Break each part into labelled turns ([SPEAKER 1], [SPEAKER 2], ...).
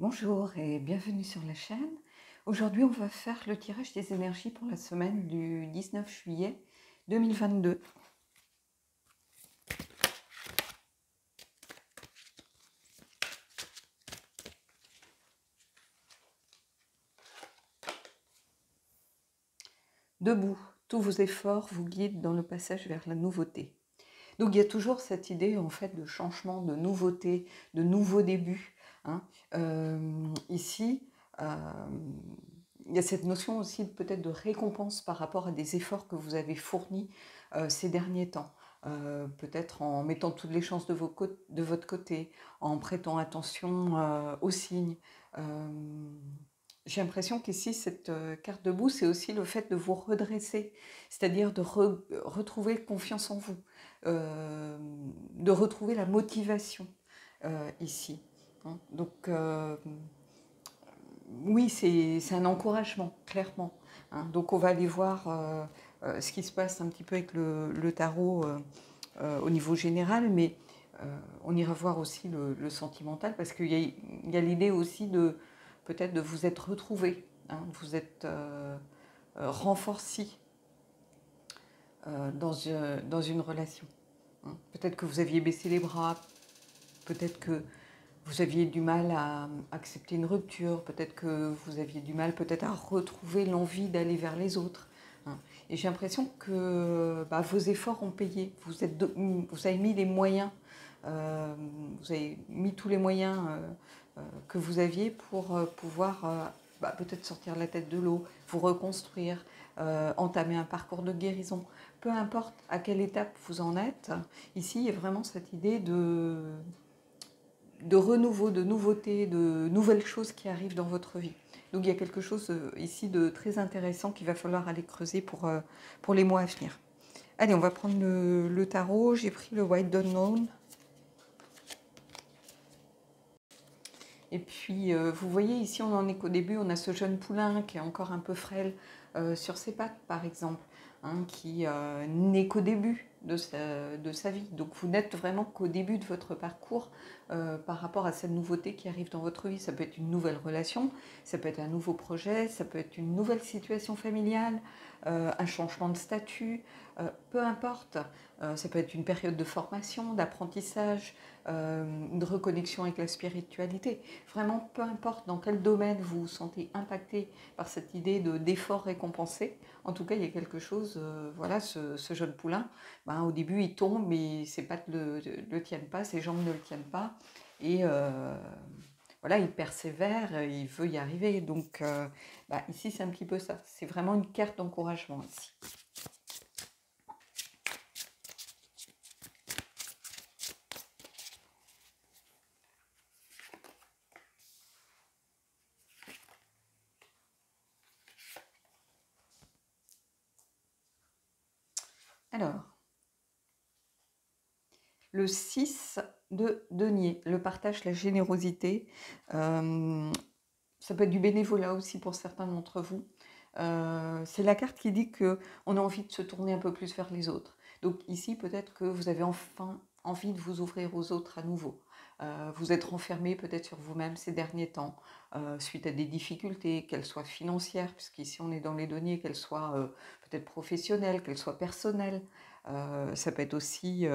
[SPEAKER 1] Bonjour et bienvenue sur la chaîne. Aujourd'hui, on va faire le tirage des énergies pour la semaine du 19 juillet 2022. Debout, tous vos efforts vous guident dans le passage vers la nouveauté. Donc il y a toujours cette idée en fait de changement, de nouveauté, de nouveau début. Ici, il y a cette notion aussi peut-être de récompense par rapport à des efforts que vous avez fournis ces derniers temps. Peut-être en mettant toutes les chances de votre côté, en prêtant attention aux signes. J'ai l'impression qu'ici, cette carte debout, c'est aussi le fait de vous redresser, c'est-à-dire de retrouver confiance en vous, de retrouver la motivation ici. Donc, oui, c'est un encouragement, clairement. Donc, on va aller voir ce qui se passe un petit peu avec le tarot au niveau général, mais on ira voir aussi le sentimental, parce qu'il y a l'idée aussi de peut-être de vous être retrouvé, de vous être renforcé dans une relation. Peut-être que vous aviez baissé les bras, peut-être que vous aviez du mal à accepter une rupture, peut-être que vous aviez du mal peut-être à retrouver l'envie d'aller vers les autres. Et j'ai l'impression que vos efforts ont payé, vous avez mis les moyens, vous avez mis tous les moyens que vous aviez pour pouvoir peut-être sortir la tête de l'eau, vous reconstruire, entamer un parcours de guérison. Peu importe à quelle étape vous en êtes, ici il y a vraiment cette idée de renouveau, de nouveauté, de nouvelles choses qui arrivent dans votre vie. Donc il y a quelque chose ici de très intéressant qu'il va falloir aller creuser pour les mois à venir. Allez, on va prendre le tarot. J'ai pris le White Unknown. Et puis, vous voyez, ici, on en est qu'au début. On a ce jeune poulain qui est encore un peu frêle sur ses pattes, par exemple, qui n'est qu'au début de sa vie. Donc, vous n'êtes vraiment qu'au début de votre parcours par rapport à cette nouveauté qui arrive dans votre vie. Ça peut être une nouvelle relation, ça peut être un nouveau projet, ça peut être une nouvelle situation familiale, un changement de statut, peu importe. Ça peut être une période de formation, d'apprentissage, de reconnexion avec la spiritualité. Vraiment, peu importe dans quel domaine vous vous sentez impacté par cette idée d'effort récompensé, en tout cas, il y a quelque chose, voilà, ce jeune poulain, au début, il tombe, mais ses pattes ne le tiennent pas, ses jambes ne le tiennent pas, et voilà, il persévère, il veut y arriver. Donc, ici, c'est un petit peu ça. C'est vraiment une carte d'encouragement ici. Alors, le 6 de denier, le partage, la générosité. Ça peut être du bénévolat aussi pour certains d'entre vous. C'est la carte qui dit qu'on a envie de se tourner un peu plus vers les autres. Donc ici, peut-être que vous avez enfin envie de vous ouvrir aux autres à nouveau. Vous êtes renfermé peut-être sur vous-même ces derniers temps, suite à des difficultés, qu'elles soient financières, puisqu'ici on est dans les deniers, qu'elles soient peut-être professionnelles, qu'elles soient personnelles. Ça peut être aussi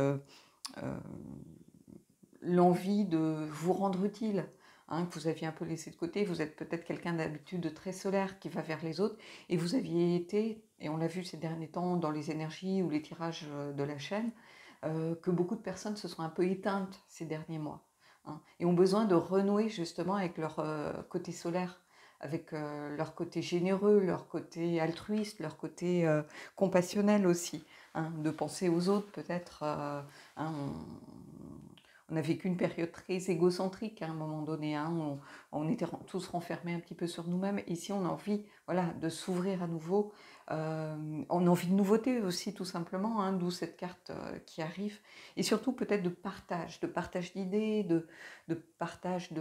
[SPEAKER 1] l'envie de vous rendre utile, que vous aviez un peu laissé de côté. Vous êtes peut-être quelqu'un d'habitude de très solaire qui va vers les autres, et vous aviez été, et on l'a vu ces derniers temps dans les énergies ou les tirages de la chaîne, que beaucoup de personnes se sont un peu éteintes ces derniers mois, et ont besoin de renouer justement avec leur côté solaire, avec leur côté généreux, leur côté altruiste, leur côté compassionnel aussi, de penser aux autres peut-être. On a vécu une période très égocentrique à un moment donné, on était tous renfermés un petit peu sur nous-mêmes. Ici, on a envie, voilà, de s'ouvrir à nouveau. On a envie de nouveauté aussi, tout simplement, d'où cette carte qui arrive. Et surtout, peut-être de partage d'idées, de partage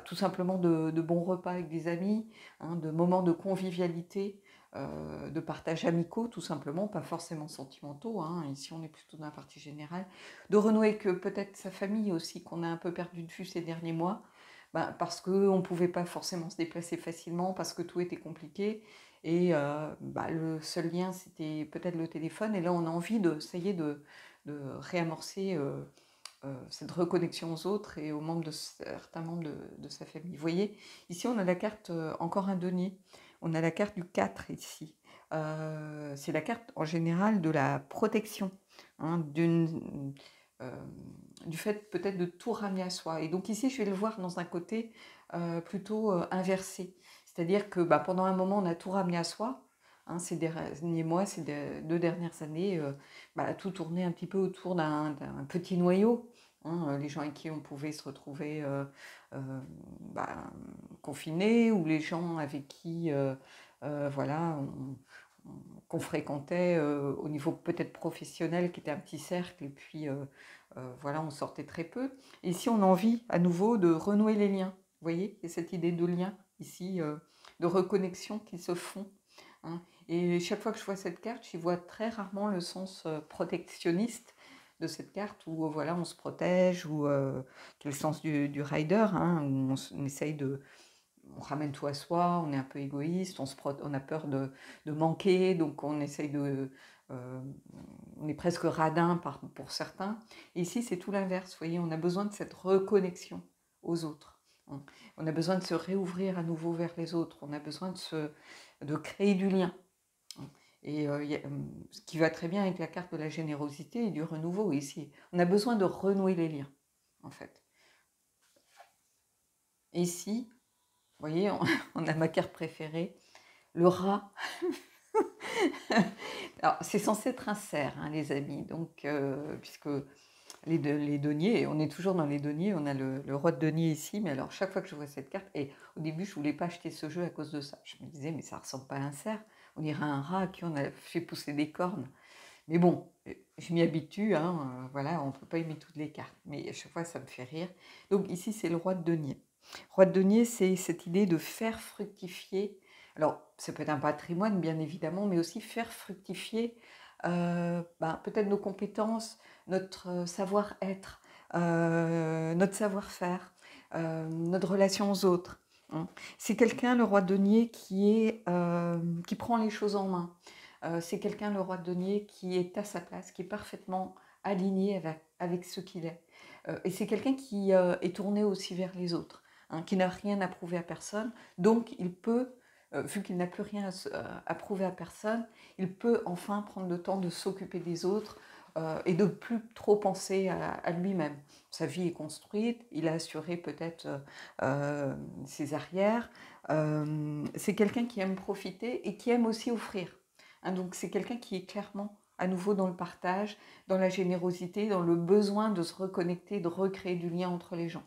[SPEAKER 1] tout simplement de bons repas avec des amis, de moments de convivialité. De partage amicaux, tout simplement, pas forcément sentimentaux. Ici, on est plutôt dans la partie générale. De renouer avec peut-être sa famille aussi, qu'on a un peu perdu de vue ces derniers mois. Ben, parce qu'on ne pouvait pas forcément se déplacer facilement, parce que tout était compliqué. Et bah, le seul lien, c'était peut-être le téléphone. Et là, on a envie ça y est, de réamorcer cette reconnexion aux autres et aux membres certains membres de sa famille. Vous voyez, ici, on a la carte, encore un denier. On a la carte du 4 ici. C'est la carte, en général, de la protection, hein, euh, du fait peut-être de tout ramener à soi. Et donc ici, je vais le voir dans un côté plutôt inversé. C'est-à-dire que bah, pendant un moment, on a tout ramené à soi. Hein, ces derniers mois, ces 2 dernières années, bah, tout tournait un petit peu autour d'un petit noyau. Hein, les gens avec qui on pouvait se retrouver bah, confinés, ou les gens avec qui voilà, qu'on fréquentait au niveau peut-être professionnel, qui était un petit cercle, et puis voilà, on sortait très peu. Et ici, on a envie à nouveau de renouer les liens. Vous voyez, il y a cette idée de lien ici, de reconnexion qui se font. Hein. Et chaque fois que je vois cette carte, j'y vois très rarement le sens protectionniste de cette carte, où voilà, on se protège, ou qui est le sens du rider, hein, où on essaye on ramène tout à soi, on est un peu égoïste, on a peur de manquer, donc on essaye on est presque radin pour certains. Et ici, c'est tout l'inverse, vous voyez, on a besoin de cette reconnexion aux autres. Hein. On a besoin de se réouvrir à nouveau vers les autres, on a besoin de créer du lien. Et ce qui va très bien avec la carte de la générosité et du renouveau ici. On a besoin de renouer les liens, en fait. Et ici, vous voyez, on a ma carte préférée, le rat. Alors, c'est censé être un cerf, hein, les amis. Donc, puisque les deniers, on est toujours dans les deniers, on a le roi de denier ici. Mais alors, chaque fois que je vois cette carte, et au début, je ne voulais pas acheter ce jeu à cause de ça. Je me disais, mais ça ne ressemble pas à un cerf. On dirait un rat à qui on a fait pousser des cornes. Mais bon, je m'y habitue, hein, voilà, on ne peut pas aimer toutes les cartes. Mais à chaque fois, ça me fait rire. Donc, ici, c'est le roi de denier. Roi de denier, c'est cette idée de faire fructifier. Alors, ça peut être un patrimoine, bien évidemment, mais aussi faire fructifier peut-être nos compétences, notre savoir-être, notre savoir-faire, notre relation aux autres. Hein. C'est quelqu'un, le roi de denier, qui prend les choses en main. C'est quelqu'un, le roi de denier, qui est à sa place, qui est parfaitement aligné avec ce qu'il est. Et c'est quelqu'un qui est tourné aussi vers les autres. Hein, qui n'a rien à prouver à personne, donc il peut, vu qu'il n'a plus rien à prouver à personne, il peut enfin prendre le temps de s'occuper des autres et de plus trop penser à lui-même. Sa vie est construite, il a assuré peut-être ses arrières. C'est quelqu'un qui aime profiter et qui aime aussi offrir. Hein, donc c'est quelqu'un qui est clairement à nouveau dans le partage, dans la générosité, dans le besoin de se reconnecter, de recréer du lien entre les gens.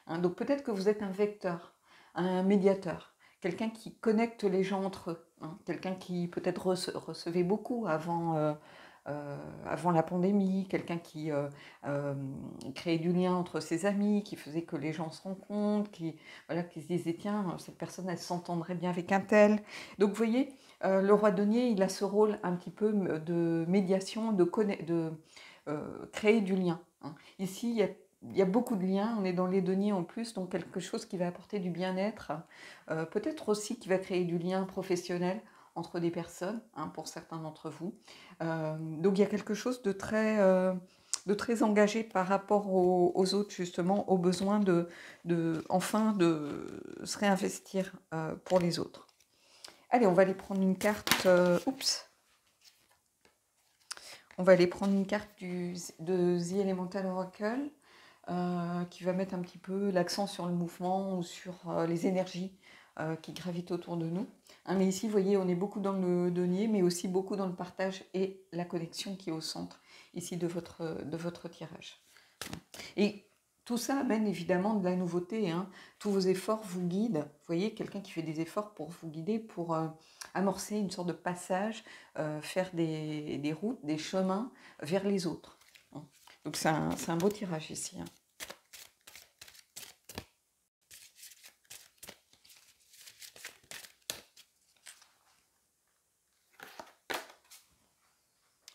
[SPEAKER 1] Hein, donc peut-être que vous êtes un vecteur, un médiateur, quelqu'un qui connecte les gens entre eux, hein, quelqu'un qui peut-être recevait beaucoup avant la pandémie, quelqu'un qui créait du lien entre ses amis, qui faisait que les gens se rencontrent, voilà, qui se disait tiens, cette personne elle s'entendrait bien avec un tel. Donc vous voyez, le roi denier, il a ce rôle un petit peu de médiation, de créer du lien. Hein. Ici, il y a beaucoup de liens, on est dans les deniers en plus, donc quelque chose qui va apporter du bien-être, peut-être aussi qui va créer du lien professionnel entre des personnes, hein, pour certains d'entre vous. Donc il y a quelque chose de très engagé par rapport aux autres, justement, au besoin enfin de se réinvestir pour les autres. Allez, on va aller prendre une carte. On va aller prendre une carte de The Elemental Oracle qui va mettre un petit peu l'accent sur le mouvement ou sur les énergies qui gravitent autour de nous. Hein, mais ici, vous voyez, on est beaucoup dans le denier, mais aussi beaucoup dans le partage et la connexion qui est au centre ici de votre tirage. Et tout ça amène évidemment de la nouveauté. Hein. Tous vos efforts vous guident. Vous voyez, quelqu'un qui fait des efforts pour vous guider, pour amorcer une sorte de passage, faire des routes, des chemins vers les autres. Donc c'est un beau tirage ici. Hein.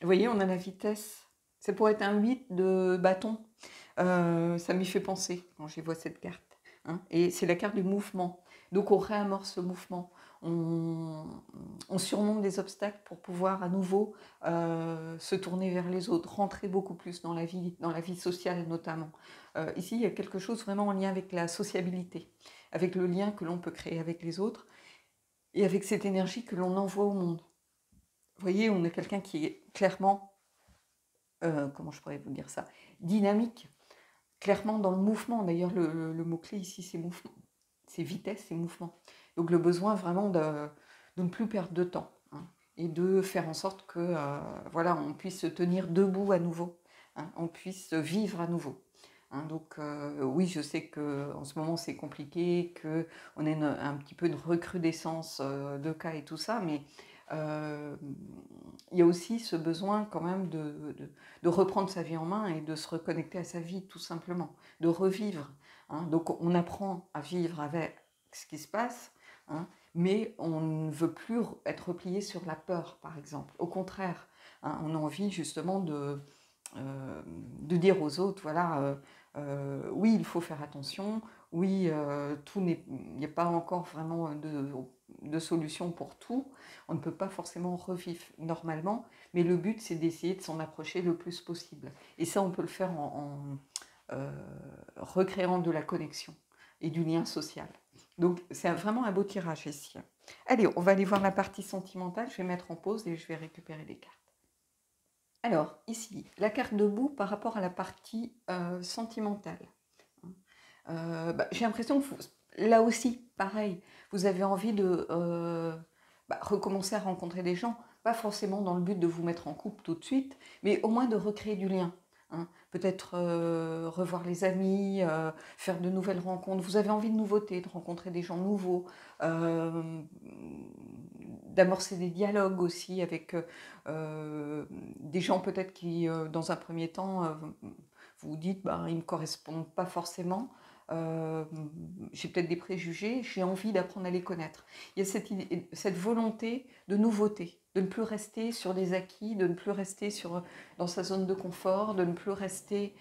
[SPEAKER 1] Vous voyez, on a la vitesse. Ça pourrait être un 8 de bâton. Ça m'y fait penser quand j'y vois cette carte. hein, et c'est la carte du mouvement. Donc on réamorce le mouvement, on surmonte des obstacles pour pouvoir à nouveau se tourner vers les autres, rentrer beaucoup plus dans la vie sociale notamment. Ici, il y a quelque chose vraiment en lien avec la sociabilité, avec le lien que l'on peut créer avec les autres et avec cette énergie que l'on envoie au monde. Vous voyez, on est quelqu'un qui est clairement, comment je pourrais vous dire ça, dynamique, clairement dans le mouvement. D'ailleurs, le mot-clé ici, c'est mouvement. C'est vitesse et mouvement. Donc le besoin vraiment de ne plus perdre de temps, hein, et de faire en sorte que voilà, on puisse se tenir debout à nouveau, hein, on puisse vivre à nouveau. Hein. Donc oui, je sais qu'en ce moment c'est compliqué, qu'on a un petit peu de recrudescence de cas et tout ça, mais il y a aussi ce besoin quand même de reprendre sa vie en main et de se reconnecter à sa vie tout simplement, de revivre. Hein. Donc on apprend à vivre avec ce qui se passe, hein, mais on ne veut plus être replié sur la peur, par exemple. Au contraire, hein, on a envie justement de dire aux autres, voilà, oui, il faut faire attention, oui, il n'y a pas encore vraiment de solution pour tout, on ne peut pas forcément revivre normalement, mais le but, c'est d'essayer de s'en approcher le plus possible. Et ça, on peut le faire en recréant de la connexion et du lien social. Donc, c'est vraiment un beau tirage ici. Allez, on va aller voir la partie sentimentale. Je vais mettre en pause et je vais récupérer les cartes. Alors, ici, la carte debout par rapport à la partie sentimentale. J'ai l'impression que là aussi, pareil, vous avez envie de recommencer à rencontrer des gens, pas forcément dans le but de vous mettre en couple tout de suite, mais au moins de recréer du lien. Hein. Peut-être revoir les amis, faire de nouvelles rencontres. Vous avez envie de nouveautés, de rencontrer des gens nouveaux, d'amorcer des dialogues aussi avec des gens peut-être qui, dans un premier temps, vous vous dites, ils ne me correspondent pas forcément. J'ai peut-être des préjugés, j'ai envie d'apprendre à les connaître. Il y a cette volonté de nouveauté, de ne plus rester sur des acquis, de ne plus rester dans sa zone de confort, de ne plus rester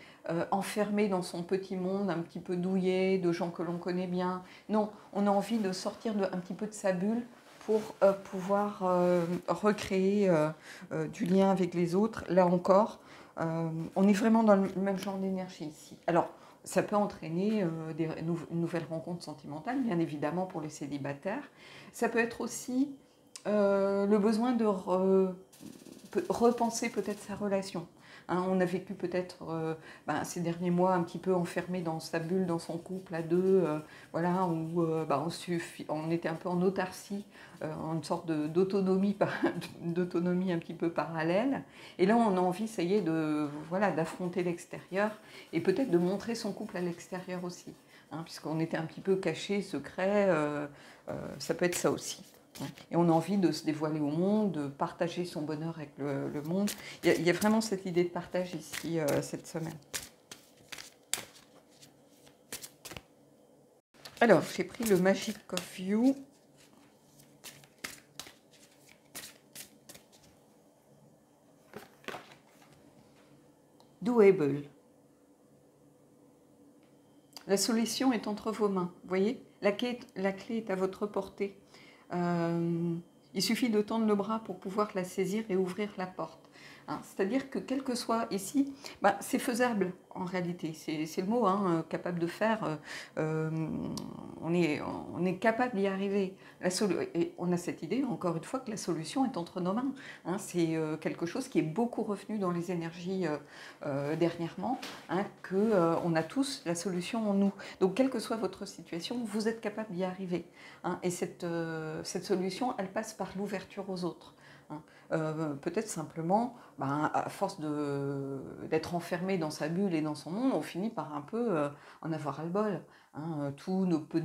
[SPEAKER 1] enfermé dans son petit monde un petit peu douillet, de gens que l'on connaît bien. Non, on a envie de sortir un petit peu de sa bulle pour pouvoir recréer du lien avec les autres. Là encore, on est vraiment dans le même genre d'énergie ici. Alors, ça peut entraîner une nouvelle rencontre sentimentale, bien évidemment, pour les célibataires. Ça peut être aussi le besoin de repenser peut-être sa relation. Hein, on a vécu peut-être ces derniers mois un petit peu enfermé dans sa bulle, dans son couple à deux, voilà, où on était un peu en autarcie, en une sorte d'autonomie un petit peu parallèle. Et là, on a envie, ça y est, d'affronter l'extérieur et peut-être de montrer son couple à l'extérieur aussi. Hein, puisqu'on était un petit peu caché, secret, ça peut être ça aussi. Et on a envie de se dévoiler au monde, de partager son bonheur avec le monde. Il y a vraiment cette idée de partage ici, cette semaine. Alors, j'ai pris le Magic of You. Doable. La solution est entre vos mains, vous voyez ? La clé est à votre portée. Il suffit de tendre le bras pour pouvoir la saisir et ouvrir la porte. Hein, c'est-à-dire que quel que soit ici, c'est faisable en réalité. C'est le mot, hein, capable de faire. On est capable d'y arriver. Et on a cette idée, encore une fois, que la solution est entre nos mains. Hein, c'est quelque chose qui est beaucoup revenu dans les énergies dernièrement, hein, qu'on a tous la solution en nous. Donc, quelle que soit votre situation, vous êtes capable d'y arriver. Hein, et cette solution, elle passe par l'ouverture aux autres. Hein. Peut-être simplement, à force d'être enfermé dans sa bulle et dans son monde, on finit par un peu en avoir ras-le-bol. Hein. Tout peut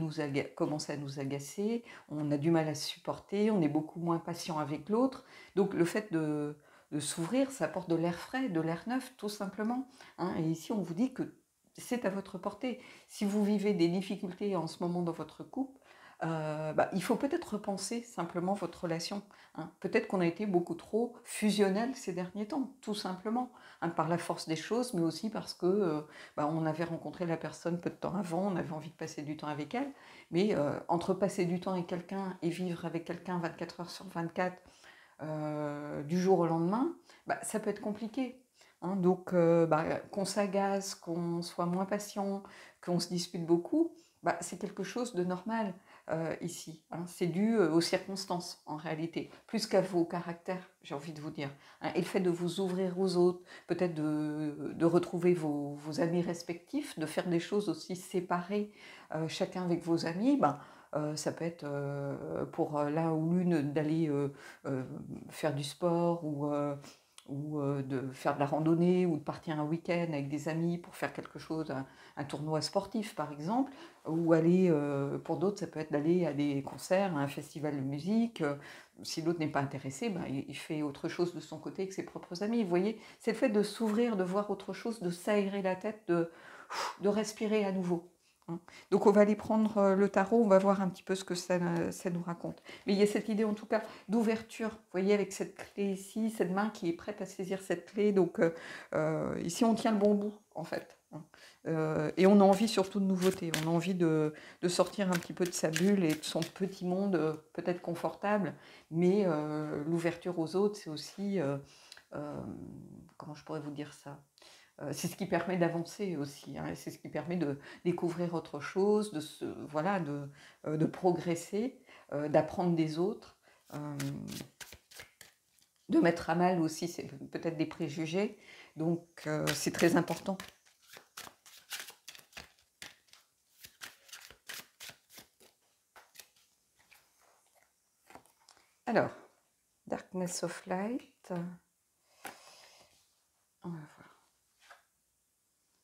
[SPEAKER 1] commencer à nous agacer, on a du mal à se supporter, on est beaucoup moins patient avec l'autre. Donc le fait de s'ouvrir, ça apporte de l'air frais, de l'air neuf, tout simplement. Hein. Et ici, on vous dit que c'est à votre portée. Si vous vivez des difficultés en ce moment dans votre couple, il faut peut-être repenser simplement votre relation, hein. Peut-être qu'on a été beaucoup trop fusionnel ces derniers temps, tout simplement, hein, par la force des choses, mais aussi parce que on avait rencontré la personne peu de temps avant, on avait envie de passer du temps avec elle, mais entre passer du temps avec quelqu'un et vivre avec quelqu'un 24 heures sur 24, du jour au lendemain, ça peut être compliqué, hein. Donc, qu'on s'agace, qu'on soit moins patient, qu'on se dispute beaucoup, c'est quelque chose de normal ici, hein. C'est dû aux circonstances, en réalité, plus qu'à vos caractères, j'ai envie de vous dire, hein. Et le fait de vous ouvrir aux autres, peut-être de retrouver vos amis respectifs, de faire des choses aussi séparées, chacun avec vos amis, ça peut être pour l'un ou l'une d'aller faire du sport ou de faire de la randonnée ou de partir un week-end avec des amis pour faire quelque chose, un tournoi sportif par exemple, ou aller, pour d'autres, ça peut être d'aller à des concerts, à un festival de musique. Si l'autre n'est pas intéressé, il fait autre chose de son côté avec ses propres amis. Vous voyez, c'est le fait de s'ouvrir, de voir autre chose, de s'aérer la tête, de respirer à nouveau, hein. Donc on va aller prendre le tarot, on va voir un petit peu ce que ça nous raconte. Mais il y a cette idée en tout cas d'ouverture, vous voyez, avec cette clé ici, cette main qui est prête à saisir cette clé. Donc ici on tient le bon bout en fait, hein. Et on a envie surtout de nouveautés, on a envie de sortir un petit peu de sa bulle et de son petit monde peut-être confortable, mais l'ouverture aux autres, c'est aussi, comment je pourrais vous dire ça, c'est ce qui permet d'avancer aussi, hein, c'est ce qui permet de découvrir autre chose, de progresser, d'apprendre des autres, euh, de mettre à mal aussi peut-être des préjugés. Donc c'est très important. Alors, Darkness of Light. On va voir.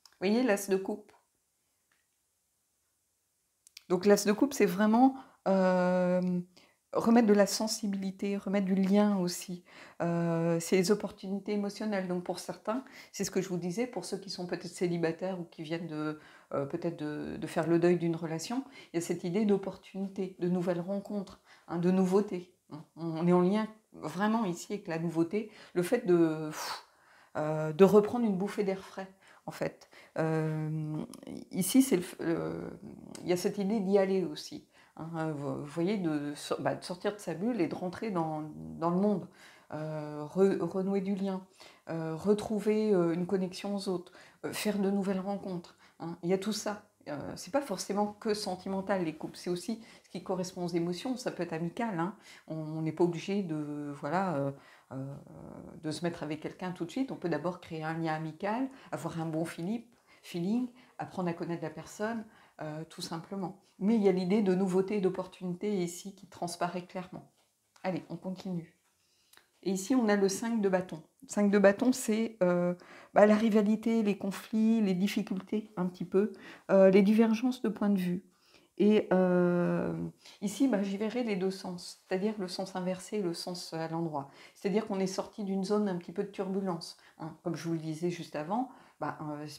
[SPEAKER 1] Vous voyez l'as de coupe. Donc l'as de coupe, c'est vraiment remettre de la sensibilité, remettre du lien aussi. C'est les opportunités émotionnelles. Donc pour certains, c'est ce que je vous disais, pour ceux qui sont peut-être célibataires ou qui viennent peut-être de faire le deuil d'une relation, il y a cette idée d'opportunité, de nouvelles rencontres, hein, de nouveautés. On est en lien vraiment ici avec la nouveauté, le fait de reprendre une bouffée d'air frais, en fait. Ici, il y a cette idée d'y aller aussi, hein. Vous voyez, de sortir de sa bulle et de rentrer dans le monde, renouer du lien, retrouver une connexion aux autres, faire de nouvelles rencontres, hein. Il y a tout ça. C'est pas forcément que sentimental les couples, c'est aussi ce qui correspond aux émotions. Ça peut être amical, hein. On n'est pas obligé euh, de se mettre avec quelqu'un tout de suite. On peut d'abord créer un lien amical, avoir un bon feeling, apprendre à connaître la personne, tout simplement. Mais il y a l'idée de nouveauté et d'opportunité ici qui transparaît clairement. Allez, on continue. Et ici, on a le 5 de bâton. Le 5 de bâton, c'est la rivalité, les conflits, les difficultés, un petit peu, les divergences de point de vue. Et ici, j'y verrai les deux sens, c'est-à-dire le sens inversé et le sens à l'endroit. C'est-à-dire qu'on est sorti d'une zone un petit peu de turbulence, hein. Comme je vous le disais juste avant,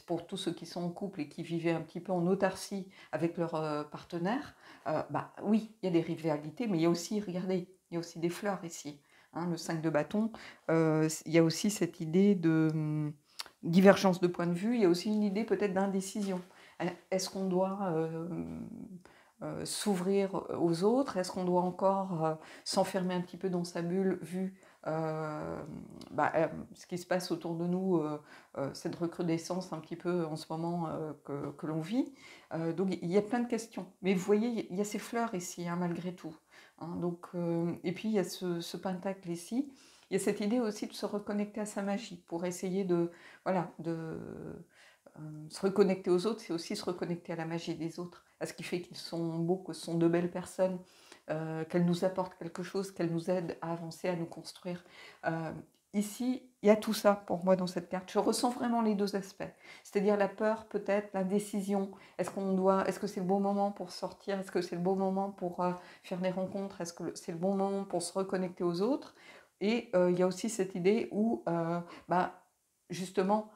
[SPEAKER 1] pour tous ceux qui sont en couple et qui vivaient un petit peu en autarcie avec leur partenaire, oui, il y a des rivalités, mais il y a aussi, regardez, il y a aussi des fleurs ici, hein, le 5 de bâton. Il y a aussi cette idée de divergence de point de vue, il y a aussi une idée peut-être d'indécision. Est-ce qu'on doit s'ouvrir aux autres? Est-ce qu'on doit encore s'enfermer un petit peu dans sa bulle vu ce qui se passe autour de nous, cette recrudescence un petit peu en ce moment que l'on vit? Donc il y a plein de questions. Mais vous voyez, il y a ces fleurs ici, hein, malgré tout, hein. Donc, et puis il y a ce pentacle ici. Il y a cette idée aussi de se reconnecter à sa magie pour essayer de se reconnecter aux autres, c'est aussi se reconnecter à la magie des autres, à ce qui fait qu'ils sont beaux, que ce sont de belles personnes, qu'elles nous apportent quelque chose, qu'elles nous aident à avancer, à nous construire. Ici, il y a tout ça pour moi dans cette carte. Je ressens vraiment les deux aspects, c'est-à-dire la peur, peut-être, l'indécision. Est-ce que c'est le bon moment pour sortir? Est-ce que c'est le bon moment pour faire des rencontres? Est-ce que c'est le bon moment pour se reconnecter aux autres? Et il y a aussi cette idée où, justement,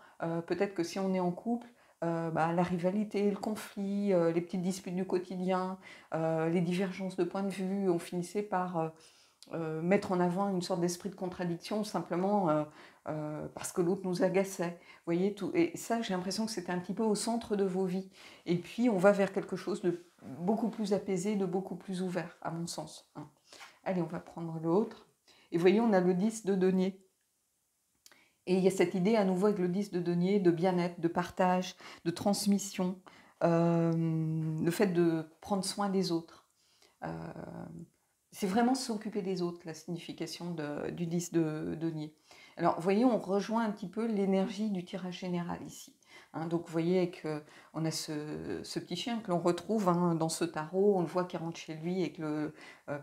[SPEAKER 1] peut-être que si on est en couple, la rivalité, le conflit, les petites disputes du quotidien, les divergences de points de vue. On finissait par mettre en avant une sorte d'esprit de contradiction simplement parce que l'autre nous agaçait. Vous voyez, tout. Et ça, j'ai l'impression que c'était un petit peu au centre de vos vies. Et puis, on va vers quelque chose de beaucoup plus apaisé, de beaucoup plus ouvert, à mon sens. Hein. Allez, on va prendre l'autre. Et vous voyez, on a le 10 de denier. Et il y a cette idée à nouveau avec le 10 de denier de bien-être, de partage, de transmission, le fait de prendre soin des autres. C'est vraiment s'occuper des autres, la signification du 10 de denier. Alors, vous voyez, on rejoint un petit peu l'énergie du tirage général ici. Hein, donc, vous voyez qu'on a ce petit chien que l'on retrouve dans ce tarot. On le voit qui rentre chez lui et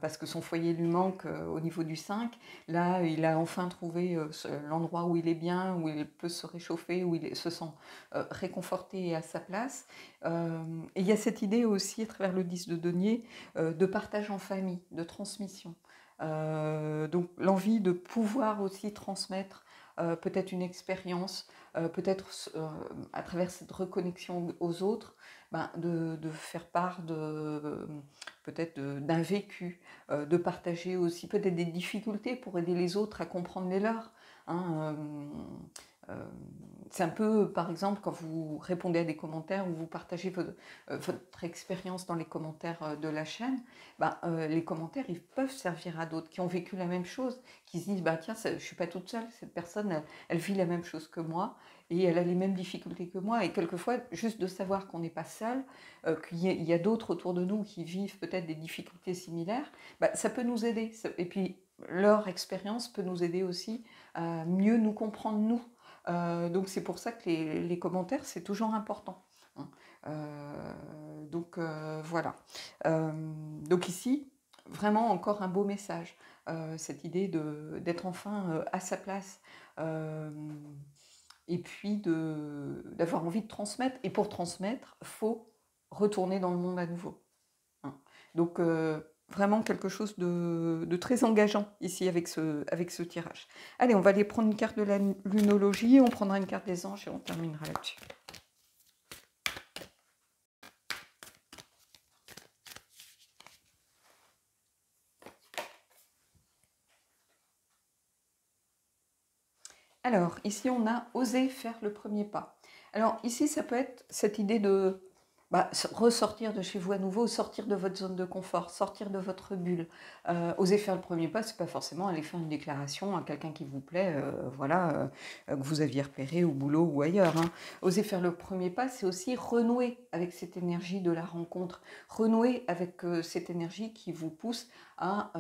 [SPEAKER 1] parce que son foyer lui manque au niveau du 5. Là, il a enfin trouvé l'endroit où il est bien, où il peut se réchauffer, où il se sent réconforté et à sa place. Et il y a cette idée aussi, à travers le 10 de denier, de partage en famille, de transmission. Donc l'envie de pouvoir aussi transmettre peut-être une expérience, peut-être à travers cette reconnexion aux autres, de faire part peut-être d'un vécu, de partager aussi peut-être des difficultés pour aider les autres à comprendre les leurs. Hein, c'est un peu, par exemple, quand vous répondez à des commentaires ou vous partagez votre expérience dans les commentaires de la chaîne, les commentaires, ils peuvent servir à d'autres qui ont vécu la même chose, qui se disent, tiens, je ne suis pas toute seule, cette personne, elle vit la même chose que moi et elle a les mêmes difficultés que moi. Et quelquefois, juste de savoir qu'on n'est pas seul, qu'il y a d'autres autour de nous qui vivent peut-être des difficultés similaires, ça peut nous aider. Et puis, leur expérience peut nous aider aussi à mieux nous comprendre, nous. Donc c'est pour ça que les commentaires, c'est toujours important. Hein. Voilà. Donc ici, vraiment encore un beau message. Cette idée d'être enfin à sa place. Et puis d'avoir envie de transmettre. Et pour transmettre, il faut retourner dans le monde à nouveau. Hein. Donc vraiment quelque chose de très engageant ici avec ce tirage. Allez, on va aller prendre une carte de la lunologie, on prendra une carte des anges et on terminera là-dessus. Alors, ici, on a osé faire le premier pas. Alors, ici, ça peut être cette idée de ressortir de chez vous à nouveau, sortir de votre zone de confort, sortir de votre bulle. Oser faire le premier pas, c'est pas forcément aller faire une déclaration à quelqu'un qui vous plaît, que vous aviez repéré au boulot ou ailleurs. Hein. Oser faire le premier pas, c'est aussi renouer avec cette énergie de la rencontre, renouer avec cette énergie qui vous pousse à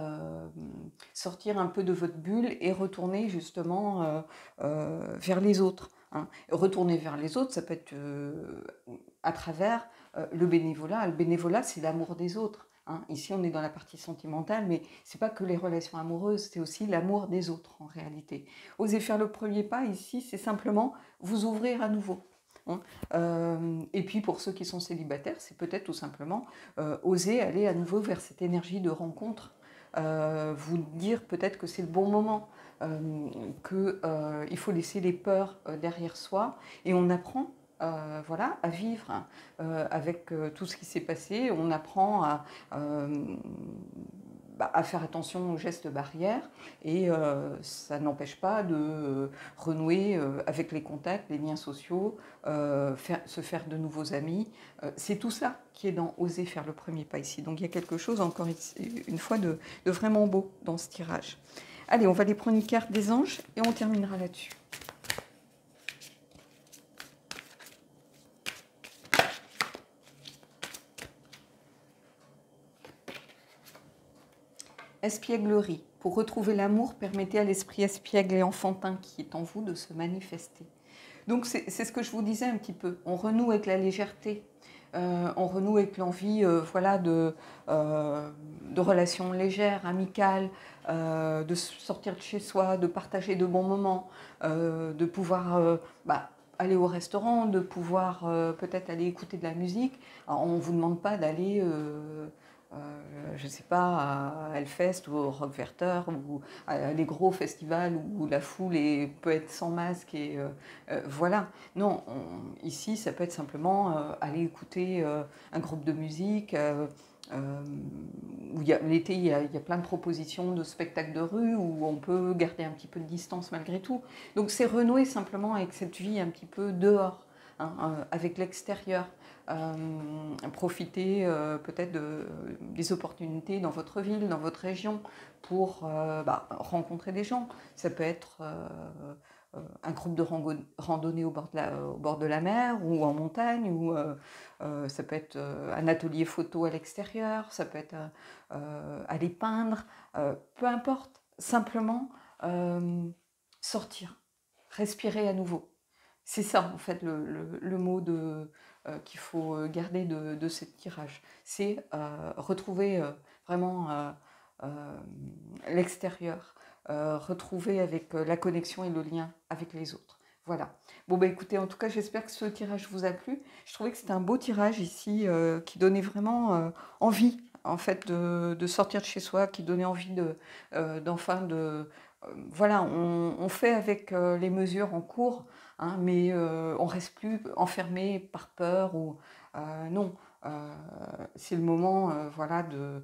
[SPEAKER 1] sortir un peu de votre bulle et retourner justement vers les autres. Hein. Retourner vers les autres, ça peut être à travers le bénévolat. Le bénévolat, c'est l'amour des autres. Hein. Ici, on est dans la partie sentimentale, mais c'est pas que les relations amoureuses, c'est aussi l'amour des autres en réalité. Oser faire le premier pas ici, c'est simplement vous ouvrir à nouveau. Hein. Et puis pour ceux qui sont célibataires, c'est peut-être tout simplement oser aller à nouveau vers cette énergie de rencontre. Vous dire peut-être que c'est le bon moment, qu'il faut laisser les peurs derrière soi et on apprend à vivre avec tout ce qui s'est passé. On apprend à faire attention aux gestes barrières et ça n'empêche pas de renouer avec les contacts, les liens sociaux, se faire de nouveaux amis. C'est tout ça qui est dans oser faire le premier pas ici. Donc il y a quelque chose encore une fois de vraiment beau dans ce tirage. Allez, on va aller prendre une carte des anges et on terminera là-dessus. Espièglerie. Pour retrouver l'amour, permettez à l'esprit espiègle et enfantin qui est en vous de se manifester. Donc c'est ce que je vous disais un petit peu. On renoue avec la légèreté. On renoue avec l'envie de relations légères, amicales, de sortir de chez soi, de partager de bons moments, de pouvoir aller au restaurant, de pouvoir peut-être aller écouter de la musique. Alors, on ne vous demande pas d'aller je ne sais pas, à Hellfest ou au Rockwerter ou à les gros festivals où la foule peut être sans masque et voilà. Non, ici, ça peut être simplement aller écouter un groupe de musique. Euh, où l'été, il y a plein de propositions de spectacles de rue où on peut garder un petit peu de distance malgré tout. Donc c'est renouer simplement avec cette vie un petit peu dehors, hein, avec l'extérieur. Profiter peut-être des opportunités dans votre ville, dans votre région, pour rencontrer des gens. Ça peut être un groupe de randonnée au bord de la mer ou en montagne, ou ça peut être un atelier photo à l'extérieur, ça peut être aller peindre, peu importe, simplement sortir, respirer à nouveau. C'est ça en fait le mot qu'il faut garder de ce tirage. C'est retrouver vraiment l'extérieur, retrouver avec la connexion et le lien avec les autres. Voilà. Bon bah écoutez, en tout cas j'espère que ce tirage vous a plu. Je trouvais que c'était un beau tirage ici qui donnait vraiment envie en fait de sortir de chez soi, qui donnait envie d'enfin voilà, on fait avec les mesures en cours, hein, mais on reste plus enfermé par peur ou non. C'est le moment, voilà, euh,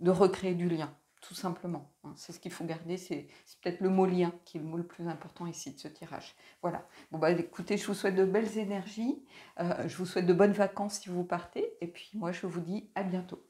[SPEAKER 1] de recréer du lien, tout simplement. Hein. C'est ce qu'il faut garder, c'est peut-être le mot lien qui est le mot le plus important ici de ce tirage. Voilà. Bon bah écoutez, je vous souhaite de belles énergies, je vous souhaite de bonnes vacances si vous partez, et puis moi je vous dis à bientôt.